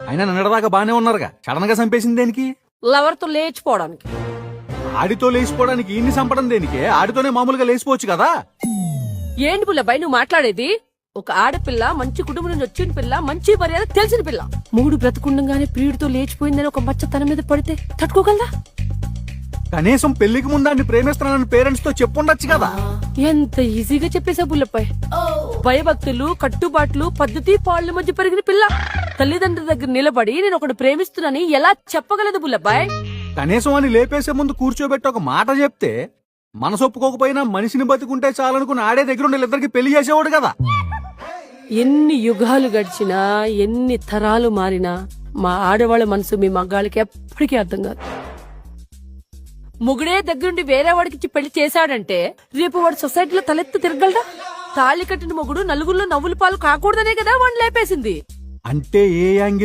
అయినా నిన్నటిదాకా బానే ఉన్నారుగా, సడన్ గా చంపేసింది దేనికి? లవర్ తో లేచిపోవడానికి. ఆడితో లేచిపోవడానికి ఇన్ని చంపడం దేనికి? ఆడితోనే మామూలుగా లేచిపోవచ్చు కదా. ఏంటి పుల్లబాయ్ నువ్వు మాట్లాడేది? ఒక ఆడపిల్ల, మంచి కుటుంబం నుంచి వచ్చిన పిల్ల, మంచి మర్యాద తెలిసిన పిల్ల, మూడు బ్రతుకుండగానే ప్రియుడితో లేచిపోయిందని ఒక మచ్చ తన మీద పడితే తట్టుకోగలదా? కనీసం పెళ్లికి ముందాన్ని ప్రేమిస్తున్నానని పేరెంట్స్ తో చెప్పుండొచ్చు కదా. ఎంత ఈజీగా చెప్పేశా పుల్లబాయ్. భయభక్తులు, కట్టుబాట్లు, పద్ధతి పాళ్ల మధ్య పెరిగిన పిల్ల తల్లిదండ్రుల దగ్గర నిలబడి నేను ఒకటి ప్రేమిస్తున్నానని ఎలా చెప్పగలదు పుల్లబాయ్? కనీసం అని లేపేసే ముందు కూర్చోబెట్టి ఒక మాట చెప్తే మనసు ఒప్పుకోకపోయినా మనిషిని బతుకుంటే చాలనుకుని ఆడే దగ్గర ఉండే ఇద్దరికి పెళ్లి చేసేవాడు కదా. ఎన్ని యుగాలు గడిచినా, ఎన్ని తరాలు మారినా మా ఆడవాళ్ళ మనసు మీ మగాళ్ళకి ఎప్పటికీ అర్థం కాదు. ముగుడే దగ్గరుండి వేరే వాడికి పెళ్లి చేశాడంటే రేపు వాడు సొసైటీలో తలెత్తు తిరగలడా? తాళి కట్టిన మొగుడు నలుగురిలో నవ్వుల పాలు కాకూడదనే కదా వాడిని లేపేసింది. అంటే ఏ యాంగిల్